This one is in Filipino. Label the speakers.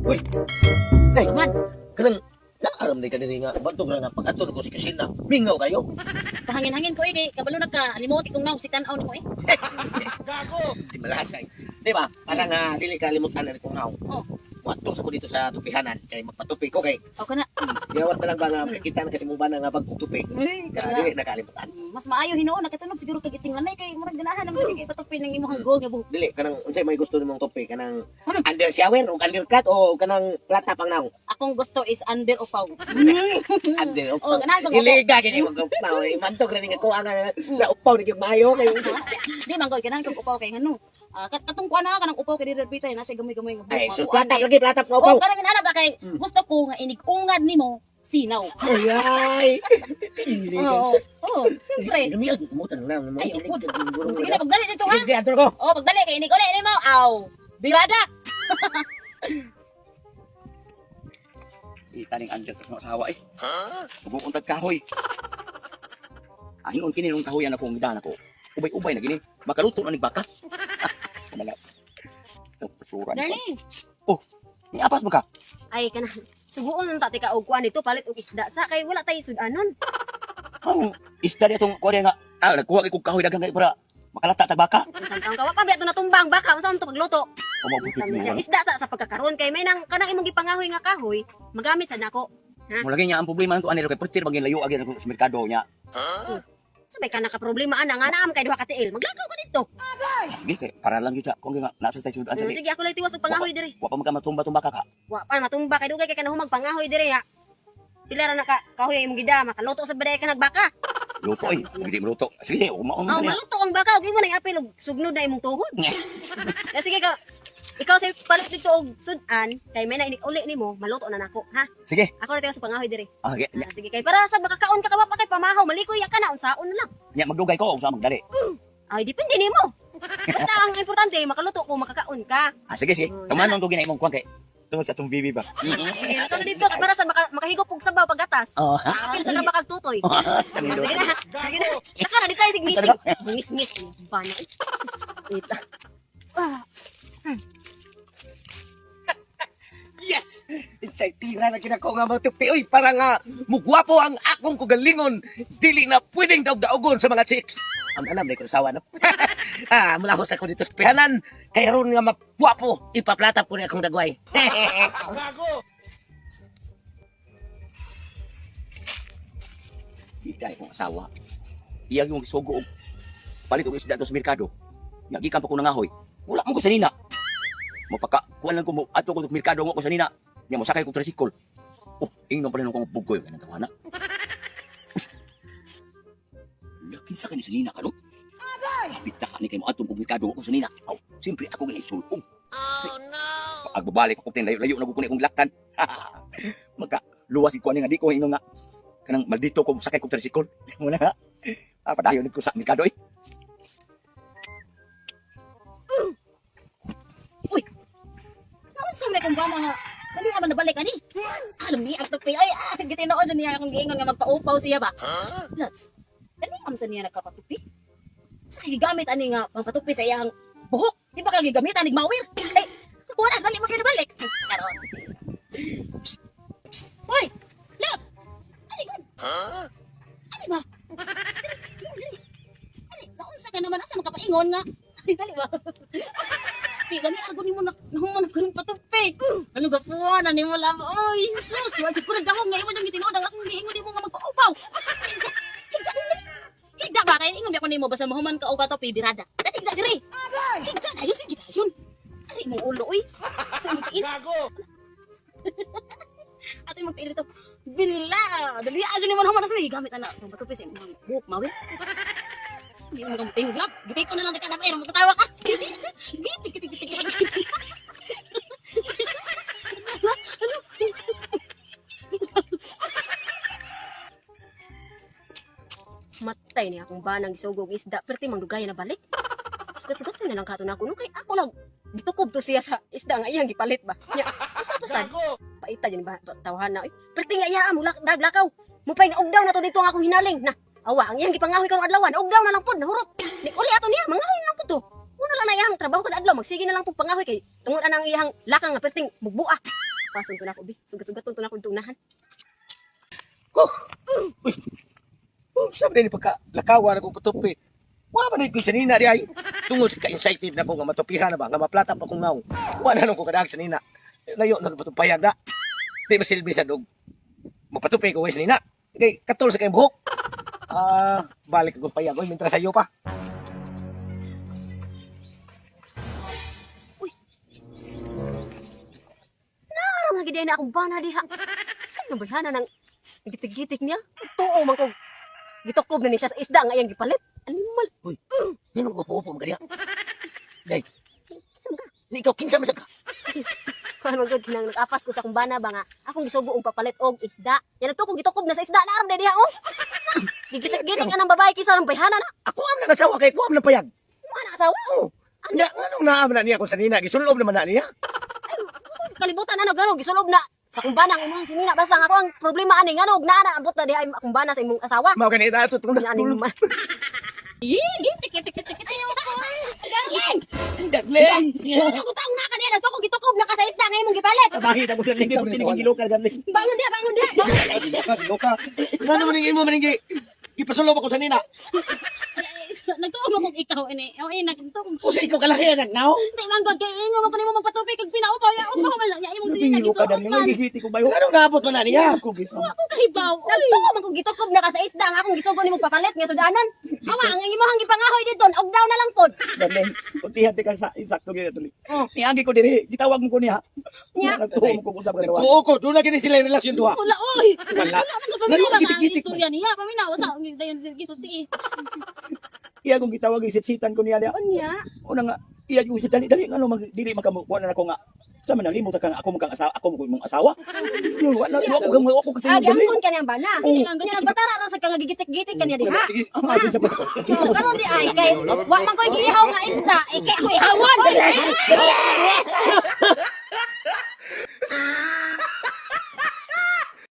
Speaker 1: Uy, nay,
Speaker 2: Man,
Speaker 1: kanang naaram na ka diri nga bantog na pag-ato ko si kusina. Mingaw kayo.
Speaker 2: pahangin-hangin ko kay kabalo na ka limuti kong naw si tan-aw nimo
Speaker 1: Di malasay. Di ba? Parang dili ka limutan na kung naw.
Speaker 2: Oh,
Speaker 1: Wato sa ko dito sa tupihanan kay magpatupi ko kay.
Speaker 2: aw kana.
Speaker 1: Gawat na lang ba nga makikita na kasi mo ba na nga pagtutupi.
Speaker 2: Ay,
Speaker 1: Kaya
Speaker 2: kana.
Speaker 1: dili nakalimutan.
Speaker 2: Mas maayo hinuon nakatunog siguro kay gitinganay kay murag ganahan naman kay patupin ng imong goal nga buhok.
Speaker 1: Dili kanang unsay may gusto nimong tupi kanang
Speaker 2: Ano?
Speaker 1: under shower o under cut o kanang plata pang naw.
Speaker 2: Akong gusto is under upaw.
Speaker 1: Under
Speaker 2: Oh,
Speaker 1: upaw.
Speaker 2: ganahan ko.
Speaker 1: Iliga gani mag upaw. Mantog ra ni nga ko ang na upaw ni gyud maayo kay.
Speaker 2: Di man gol ganahan kog upaw kay ngano. Katong kuan na kanang upaw kay diri bitay na siya gamay-gamay nga buhok.
Speaker 1: Ay, sus plata lagi plata pang
Speaker 2: Oh,
Speaker 1: upaw.
Speaker 2: kanang ana ba kay gusto ko nga inig-ungad nimo sinaw.
Speaker 1: Ay. Dili ka.
Speaker 2: Oo. Oh, siyempre.
Speaker 1: Lumiyag mo lang mo.
Speaker 2: Ay, upod. Sige na, pagdali dito ha.
Speaker 1: Sige, ato ko.
Speaker 2: Oh, pagdali kay inig ulit nimo. Aw. Birada.
Speaker 3: Kita ning andyan sa asawa eh. Pupuntag kahoy. Ahingon kini nung kahoy na akong gidan ako. Ubay-ubay na gini. Makaluto na ni baka. Kamala. Sura.
Speaker 2: Darling.
Speaker 3: Ni apas mo ka?
Speaker 4: Ay kana suguon nang tati ka og kuan dito palit og isda sa kay wala tay sudanon.
Speaker 3: Ang isda niya itong kuha nga. Nagkuha kay kong kahoy dagang kay para makalata tag baka.
Speaker 4: Unsan taong kawa pa biya to natumbang baka unsa man to pagluto.
Speaker 3: Umabot
Speaker 4: Unsa man
Speaker 3: niya.
Speaker 4: siya isda sa pagkakaroon kay may nang kanang imong gipangahoy nga kahoy magamit sa nako.
Speaker 3: Mo lagi niya ang problema ko anero kay pertir bagin layo agin ako sa merkado niya.
Speaker 4: Sabay ka naka problema ana nga naam kay duha ka tiil. Maglakaw ka dito.
Speaker 3: Sige kay para lang gyud sa kung nga nasa tayo sudan sa.
Speaker 4: Sige ako lay tiwas og pangahoy diri.
Speaker 3: Wa pa magkamatumba-tumba ka ka.
Speaker 4: Wa pa matumba kay dugay kay kanahumag pangahoy diri ha. Pila ra naka kahoy imong gida makaluto sa baday ka nagbaka.
Speaker 3: Luto eh. Hindi mo luto. Sige, umaon
Speaker 4: Oh,
Speaker 3: mo niya.
Speaker 4: maluto ang baka og imo nang apil og sugnod na imong tuhod. Kaya sige ka ikaw say palit dito og sudan kay may na uli nimo maluto na nako ha.
Speaker 3: Sige.
Speaker 4: Ako na tayo sa pangahoy diri.
Speaker 3: Okay.
Speaker 4: Sige kay para sa makakaon ka kawapa kay pamahaw malikoy ka na unsaon na lang.
Speaker 3: Nya magdugay ko sa magdali.
Speaker 4: Ay depende nimo. Basta ang importante makuluto ko makakaon ka.
Speaker 3: Sige sige. Tumanon ko ginay mong kuan kay tungod sa tong bibi ba.
Speaker 4: Sige ako na dito para sa makahigop og sabaw paggatas.
Speaker 3: Oh.
Speaker 4: Apil sa bakag tutoy. Sige na. Sige na. Saka na dito sig ngisi. Ngis-ngis bana. Ita.
Speaker 1: Yes! Insay tira na kinako nga matupi. Uy, para nga mugwapo ang akong kugalingon. Dili na pwedeng daog-daogon sa mga chicks. Ang anam, may kasawa, no? Mula ko sa ko dito sa pihanan. Kaya ron nga mapwapo. Ipaplatap ko ni akong dagway.
Speaker 3: Ida kong asawa. Iyang yung isugo og palit og isda to sa merkado. Nya gikan pa ko nangahoy. Wala mo ko sa nina. Mapaka kuan lang ko mo ato ko sa merkado mo ko sa nina. Nya mo sakay ko tricycle. Oh, ingnon pa rin akong bugoy kanang tawana. Laki sa kanila sa nina ka no? Bita ka ni kay mo atong og merkado ko sa nina. Oh, simpre ako ganay sulong. Oh no. Agbabalik ako tin layo-layo na ko akong laktan. Magka luwas ko ani nga di ko ingnon nga kanang maldito ko sakay ko tricycle. Wala nga. Padayon ko sa merkado eh.
Speaker 2: Unsa man kung bana nga dali man nabalik ani. Alam ni ang tupi ay gitinoon sa niya akong giingon nga magpaupaw siya ba. Nuts. Dali am sa niya nakapatupi. Sa gigamit ani nga pangpatupi sa iyang buhok. Di ba kang gigamit ani mawir? Ay, wala dali mo kinabalik. Karon. Hoy! Look! Ani gud? Ani ba? Ani, naunsa ka naman asa makapaingon nga. Ay, dali ba? Di kami argo nimo na nahuman ko ng patupi. Ano ga po na nimo lang. Oy, sus, wa ko nagdahong nga imo jang gitinood ang akong giingon nimo nga magpaupaw. Higda ba kay ingon ako nimo basta mahuman ka og patupi birada. Datig diri. Higda na yun sige dayon. Ari mo ulo oy. Ato mo tiin. Ato mo tiin dito. Bila, dali aso nimo nahuman sa gamit ana ang patupi sa imong buhok mawis. Hindi mo kang pinglap. Gitay ko na lang kita na kayo. Magtatawa ka. Giti.
Speaker 4: Matay ni akong banang isugog isda perti manggugaya na balik. Sugat-sugat na lang kato na ako no kay ako lang gitukob to siya sa isda nga iyang gipalit ba. Nya, asa pa sad? Paita yun ba tawahan na. Perti nga iya mo daglakaw. Mupay na ogdaw na to dito nga akong hinaling na. Awa, ang iyang gipangahoy karong adlaw, ogdaw na lang pod nahurot. Uli ato niya, mangahoy na lang pod to. Muna lang na iyang trabaho kada adlaw magsige na lang pug pangahoy kay tungod anang iyang lakang nga perting mugbuak. Pasun to na ko bi. Sugat-sugaton to na ko tunahan.
Speaker 1: Sabi din pagkalakawan akong patupi. Wa man ko sa nina di ay. Tungod sa ka-excited na ko nga matupihan na ba nga maplata pa kong naong. Wa na nung ko kadag sa nina. Layo na patupayag na. Di masilbi sa dog. Mapatupi ko sa nina. Kay katol sa kayong buhok. Balik ako payag. Uy, mintra sa iyo pa.
Speaker 4: Parang nga gid na akong bana diha. Saan na bayhana nang gitik-gitik niya? Tuo man ko. Gitukob na ni siya sa isda nga iyang gipalit. Animal.
Speaker 1: Nino ko po mo kadiya. Day,
Speaker 4: Saan ka?
Speaker 1: ni ikaw kinsa man sa ka.
Speaker 4: Kuan man gud kinang nakapas ko sa akong bana ba nga akong gisugo og papalit og isda. Yan to kung gitukob na sa isda na aram diha oh. Gigitik-gitik anang babae kisa nang bayhana na.
Speaker 1: Ako am nagasawa kay ko am na payag.
Speaker 4: Mga nakasawa.
Speaker 1: Nya anong naam na niya ko sa nina gisulob naman na niya.
Speaker 4: Kalibutan ano gano gisulob na sa akong bana ang imong sinina basta nga ako ang problema ani ngano og naa na ambot na diha ay akong bana sa imong asawa.
Speaker 1: Mao kanina ato tungod
Speaker 4: Nga ani man. Darling!
Speaker 1: Darling.
Speaker 4: Ako taong na ka diha nagto kung gitukob na ka sa isda nga imong gipalit.
Speaker 1: Bakit ako darling ko tinigil gilokal darling.
Speaker 4: Bangon diha, bangon diha.
Speaker 1: Loka. Ano man imo man ngi ipasulob ako sa nina.
Speaker 2: Nagtuo mo kung ikaw ini. O nagtuo kung
Speaker 1: O sa ikaw kalahi anak now.
Speaker 2: Di man god kay ingon mo kanimo magpatupi kag pinaupaw ya upaw man lang ya imong sinina
Speaker 1: Biro ka darling,
Speaker 2: gisuot.
Speaker 1: magigiti ko ba yun? Anong naabot mo na niya? Ako bisa.
Speaker 2: Ako kahibaw.
Speaker 4: Nagtuo man kung gitukob na ka sa isda nga akong gisugo nimo papalit nga sudanan. Awa ang imong gipangahoy dito og daw na lang pod.
Speaker 3: Darling, kuntihan ti ka sa insakto gyud tuloy.
Speaker 4: Oh.
Speaker 3: Niagi ko diri, gitawag mo ko niya.
Speaker 4: Nya.
Speaker 3: Nagtuo mo ko usab ka daw.
Speaker 1: Oo ko, doon na gini sila yung relasyon duha.
Speaker 2: Wala oy.
Speaker 1: Wala.
Speaker 2: Wala
Speaker 1: Ngayon,
Speaker 2: man
Speaker 1: gitik-gitik
Speaker 2: ang istorya niya. Paminaw sa dayon gisuti.
Speaker 3: Iya kong gitawag isit-sitan ko niya.
Speaker 4: Unya.
Speaker 3: Una nga, iya yung isit dali ano dili makamukuha na ako nga. Sa man limot ka nga ako mo kang asawa, ako mo mong asawa. Yung wala ako
Speaker 4: Ah,
Speaker 3: katingin
Speaker 4: di
Speaker 3: dali.
Speaker 4: angkon kanyang bana. Nya nagbatara ra sa kang gigitik-gitik kanya diha.
Speaker 1: Sige.
Speaker 3: Abi sa
Speaker 4: So, karon di ay kay wa man koy gihaw nga isda, kay koy hawon.